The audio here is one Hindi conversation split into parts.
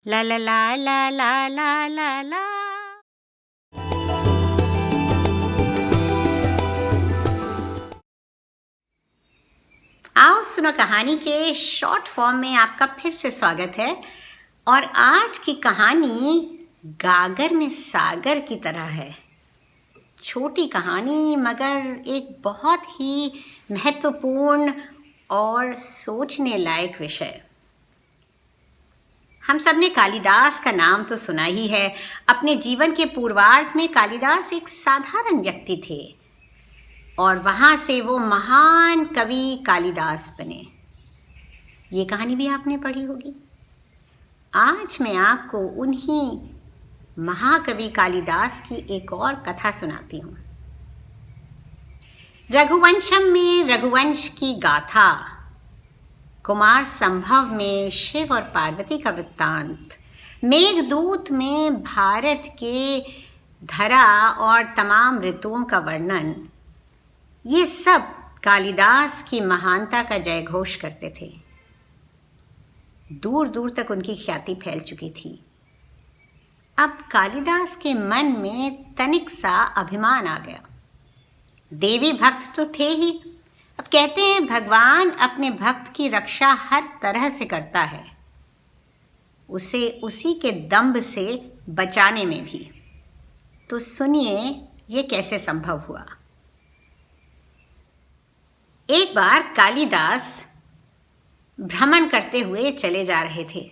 ला ला ला ला ला ला ला ला। आओ सुनो कहानी के शॉर्ट फॉर्म में आपका फिर से स्वागत है। और आज की कहानी गागर में सागर की तरह है। छोटी कहानी मगर एक बहुत ही महत्वपूर्ण और सोचने लायक विषय। हम सब ने कालिदास का नाम तो सुना ही है। अपने जीवन के पूर्वार्ध में कालिदास एक साधारण व्यक्ति थे और वहाँ से वो महान कवि कालिदास बने। ये कहानी भी आपने पढ़ी होगी। आज मैं आपको उन्हीं महाकवि कालिदास की एक और कथा सुनाती हूँ। रघुवंशम में रघुवंश की गाथा, कुमार संभव में शिव और पार्वती का वृत्तांत, मेघदूत में भारत के धरा और तमाम ऋतुओं का वर्णन, ये सब कालिदास की महानता का जयघोष करते थे। दूर दूर तक उनकी ख्याति फैल चुकी थी। अब कालिदास के मन में तनिक सा अभिमान आ गया। देवी भक्त तो थे ही। अब कहते हैं भगवान अपने भक्त की रक्षा हर तरह से करता है, उसे उसी के दंभ से बचाने में भी। तो सुनिए ये कैसे संभव हुआ। एक बार कालिदास भ्रमण करते हुए चले जा रहे थे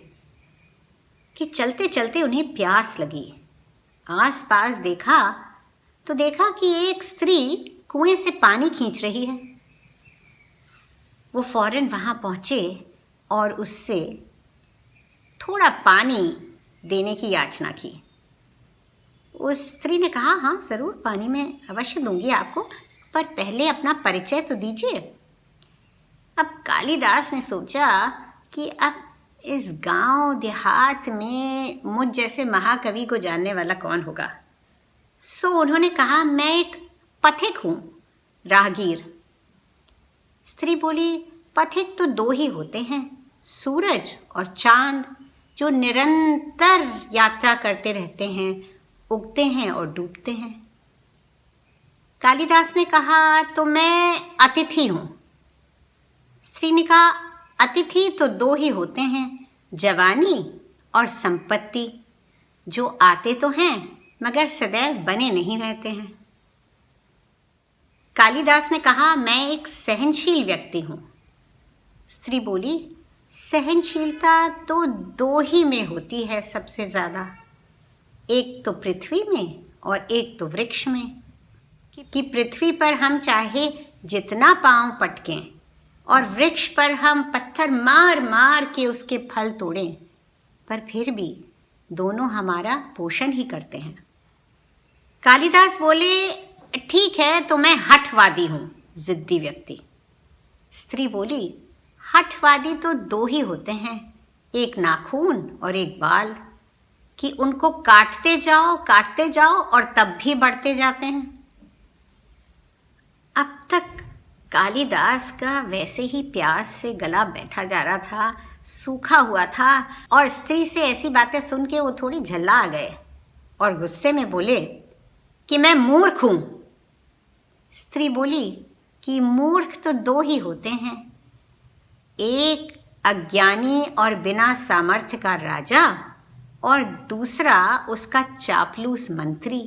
कि चलते चलते उन्हें प्यास लगी। आसपास देखा तो देखा कि एक स्त्री कुएं से पानी खींच रही है। वो फौरन वहाँ पहुँचे और उससे थोड़ा पानी देने की याचना की। उस स्त्री ने कहा, हाँ ज़रूर, पानी मैं अवश्य दूंगी आपको, पर पहले अपना परिचय तो दीजिए। अब कालिदास ने सोचा कि अब इस गांव देहात में मुझ जैसे महाकवि को जानने वाला कौन होगा। सो उन्होंने कहा, मैं एक पथिक हूँ, राहगीर। स्त्री बोली, पथिक तो दो ही होते हैं, सूरज और चांद, जो निरंतर यात्रा करते रहते हैं, उगते हैं और डूबते हैं। कालिदास ने कहा, तो मैं अतिथि हूँ। स्त्री ने कहा, अतिथि तो दो ही होते हैं, जवानी और संपत्ति, जो आते तो हैं मगर सदैव बने नहीं रहते हैं। कालिदास ने कहा, मैं एक सहनशील व्यक्ति हूँ। स्त्री बोली, सहनशीलता तो दो ही में होती है सबसे ज़्यादा, एक तो पृथ्वी में और एक तो वृक्ष में। कि पृथ्वी पर हम चाहे जितना पांव पटकें और वृक्ष पर हम पत्थर मार मार के उसके फल तोड़ें, पर फिर भी दोनों हमारा पोषण ही करते हैं। कालिदास बोले, ठीक है, तो मैं हठवादी हूँ, जिद्दी व्यक्ति। स्त्री बोली, हठवादी तो दो ही होते हैं, एक नाखून और एक बाल, कि उनको काटते जाओ और तब भी बढ़ते जाते हैं। अब तक कालिदास का वैसे ही प्यास से गला बैठा जा रहा था, सूखा हुआ था, और स्त्री से ऐसी बातें सुन के वो थोड़ी झल्ला आ गए और गुस्से में बोले कि मैं मूर्ख हूँ। स्त्री बोली कि मूर्ख तो दो ही होते हैं, एक अज्ञानी और बिना सामर्थ्य का राजा और दूसरा उसका चापलूस मंत्री,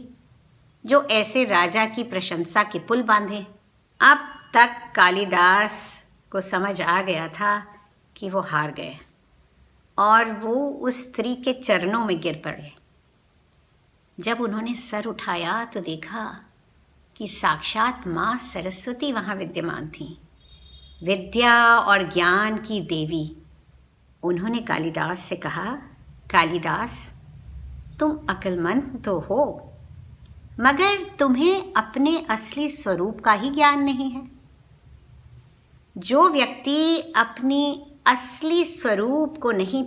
जो ऐसे राजा की प्रशंसा के पुल बांधे। अब तक कालिदास को समझ आ गया था कि वो हार गए और वो उस स्त्री के चरणों में गिर पड़े। जब उन्होंने सर उठाया तो देखा कि साक्षात माँ सरस्वती वहाँ विद्यमान थी, विद्या और ज्ञान की देवी। उन्होंने कालिदास से कहा, कालिदास, तुम अक्लमंद तो हो, मगर तुम्हें अपने असली स्वरूप का ही ज्ञान नहीं है। जो व्यक्ति अपनी असली स्वरूप को नहीं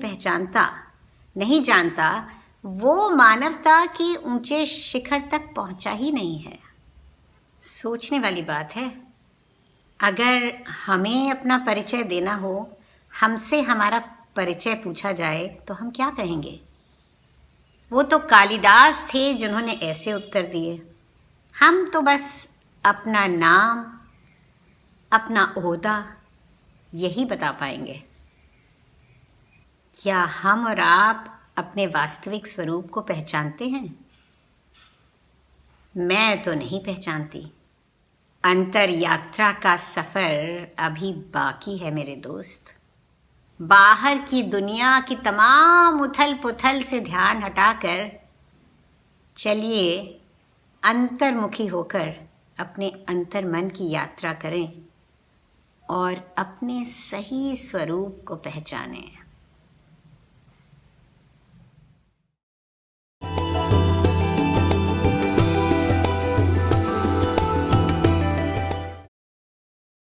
जानता, वो मानवता के ऊंचे शिखर तक पहुंचा ही नहीं है। सोचने वाली बात है। अगर हमें अपना परिचय देना हो, हमसे हमारा परिचय पूछा जाए तो हम क्या कहेंगे? वो तो कालिदास थे जिन्होंने ऐसे उत्तर दिए। हम तो बस अपना नाम, अपना ओहदा यही बता पाएंगे। क्या हम और आप अपने वास्तविक स्वरूप को पहचानते हैं? मैं तो नहीं पहचानती। अंतर यात्रा का सफ़र अभी बाकी है मेरे दोस्त। बाहर की दुनिया की तमाम उथल पुथल से ध्यान हटाकर चलिए अंतर्मुखी होकर अपने अंतर्मन की यात्रा करें और अपने सही स्वरूप को पहचानें।